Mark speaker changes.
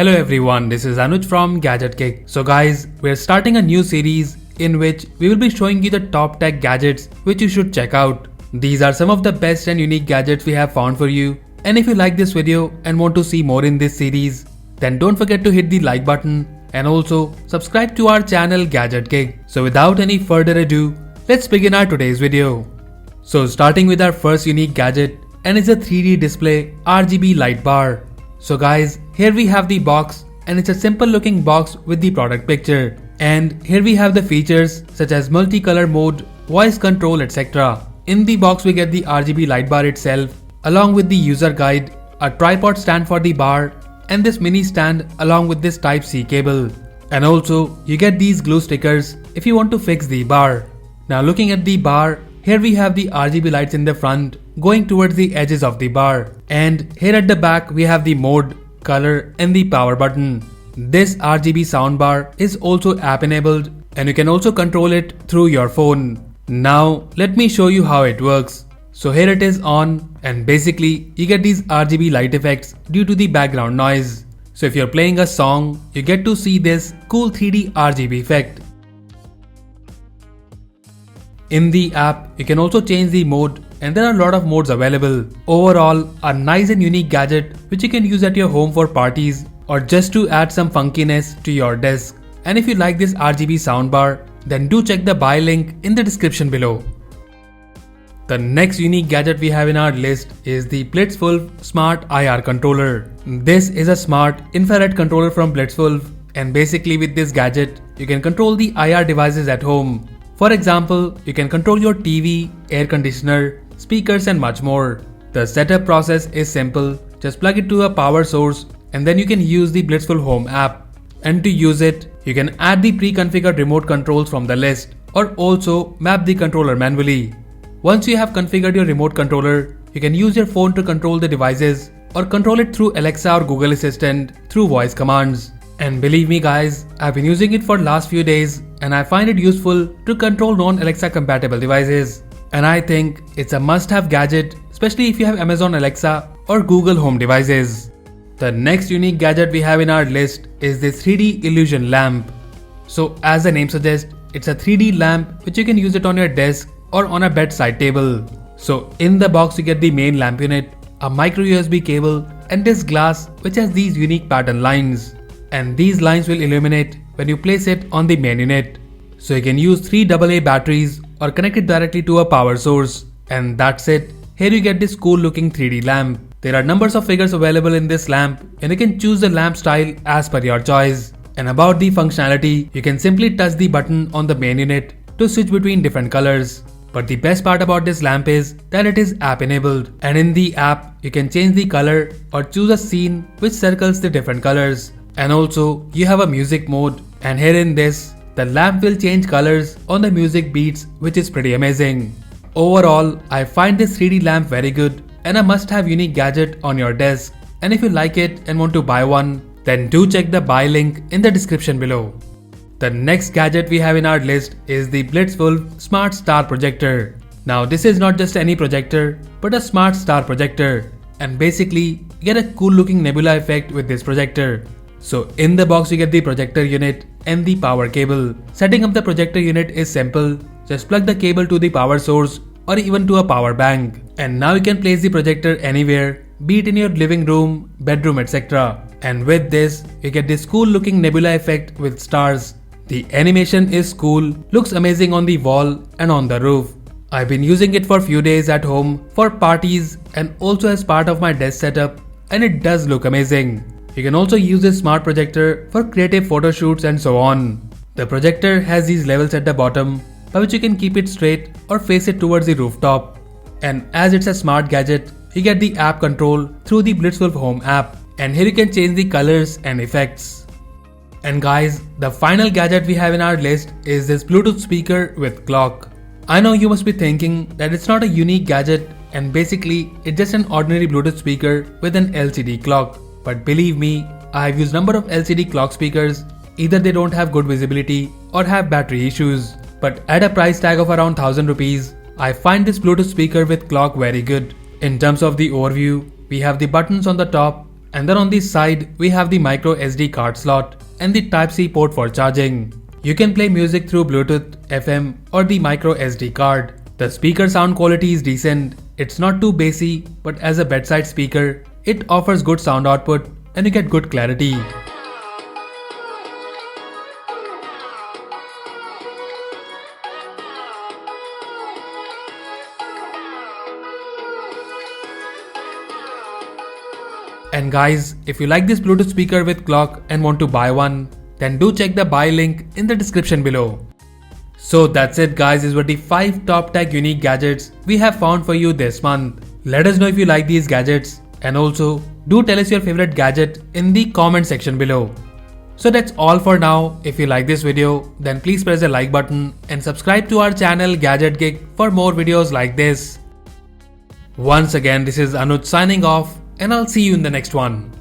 Speaker 1: Hello everyone, this is Anuj from Gadget Kick. So guys, we're starting a new series in which we will be showing you the top tech gadgets which you should check out. These are some of the best and unique gadgets we have found for you. And if you like this video and want to see more in this series, then don't forget to hit the like button and also subscribe to our channel Gadget Kick. So without any further ado, let's begin our today's video. So starting with our first unique gadget, and it's a 3D display RGB light bar. So guys, here we have the box and it's a simple looking box with the product picture. And here we have the features such as multicolor mode, voice control, etc. In the box we get the RGB light bar itself along with the user guide, a tripod stand for the bar and this mini stand along with this Type-C cable. And also you get these glue stickers if you want to fix the bar. Now looking at the bar, here we have the RGB lights in the front going towards the edges of the bar, and here at the back we have the mode, color and the power button. This RGB soundbar is also app enabled and you can also control it through your phone. Now let me show you how it works. So here it is on, and basically you get these RGB light effects due to the background noise. So if you're playing a song, you get to see this cool 3D RGB effect. In the app, you can also change the mode and there are a lot of modes available. Overall, a nice and unique gadget which you can use at your home for parties or just to add some funkiness to your desk. And if you like this RGB soundbar, then do check the buy link in the description below. The next unique gadget we have in our list is the Blitzwolf Smart IR Controller. This is a smart infrared controller from Blitzwolf, and basically with this gadget, you can control the IR devices at home. For example, you can control your TV, air conditioner, speakers and much more. The setup process is simple, just plug it to a power source and then you can use the Blitzwolf Home app. And to use it, you can add the pre-configured remote controls from the list or also map the controller manually. Once you have configured your remote controller, you can use your phone to control the devices or control it through Alexa or Google Assistant through voice commands. And believe me guys, I've been using it for last few days and I find it useful to control non-Alexa compatible devices. And I think it's a must-have gadget, especially if you have Amazon Alexa or Google Home devices. The next unique gadget we have in our list is this 3D illusion lamp. So as the name suggests, it's a 3D lamp which you can use it on your desk or on a bedside table. So in the box you get the main lamp unit, a micro USB cable and this glass which has these unique pattern lines. And these lines will illuminate when you place it on the main unit. So you can use 3 AA batteries or connect it directly to a power source. And that's it. Here you get this cool looking 3D lamp. There are numbers of figures available in this lamp and you can choose the lamp style as per your choice. And about the functionality, you can simply touch the button on the main unit to switch between different colors. But the best part about this lamp is that it is app enabled, and in the app you can change the color or choose a scene which circles the different colors. And also you have a music mode, and here in this, the lamp will change colors on the music beats, which is pretty amazing. Overall, I find this 3D lamp very good and a must-have unique gadget on your desk. And if you like it and want to buy one, then do check the buy link in the description below. The next gadget we have in our list is the Blitzwolf Smart Star Projector. Now this is not just any projector, but a smart star projector. And basically, you get a cool looking nebula effect with this projector. So in the box you get the projector unit and the power cable. Setting up the projector unit is simple. Just plug the cable to the power source or even to a power bank. And now you can place the projector anywhere, be it in your living room, bedroom, etc. And with this, you get this cool looking nebula effect with stars. The animation is cool, looks amazing on the wall and on the roof. I've been using it for few days at home for parties and also as part of my desk setup, and it does look amazing. You can also use this smart projector for creative photo shoots and so on. The projector has these levels at the bottom by which you can keep it straight or face it towards the rooftop. And as it's a smart gadget, you get the app control through the Blitzwolf Home app, and here you can change the colors and effects. And guys, the final gadget we have in our list is this Bluetooth speaker with clock. I know you must be thinking that it's not a unique gadget and basically it's just an ordinary Bluetooth speaker with an LCD clock. But believe me, I have used number of LCD clock speakers. Either they don't have good visibility or have battery issues. But at a price tag of around 1000 rupees, I find this Bluetooth speaker with clock very good. In terms of the overview, we have the buttons on the top And then on the side, we have the micro SD card slot and the Type-C port for charging. You can play music through Bluetooth, FM or the micro SD card. The speaker sound quality is decent. It's not too bassy, but as a bedside speaker, it offers good sound output and you get good clarity. And guys, if you like this Bluetooth speaker with clock and want to buy one, then do check the buy link in the description below. So that's it guys, these were the 5 top tech unique gadgets we have found for you this month. Let us know if you like these gadgets and also do tell us your favorite gadget in the comment section below. So that's all for now. If you like this video, then please press the like button and subscribe to our channel Gadget Geek for more videos like this. Once again, this is Anuj signing off and I'll see you in the next one.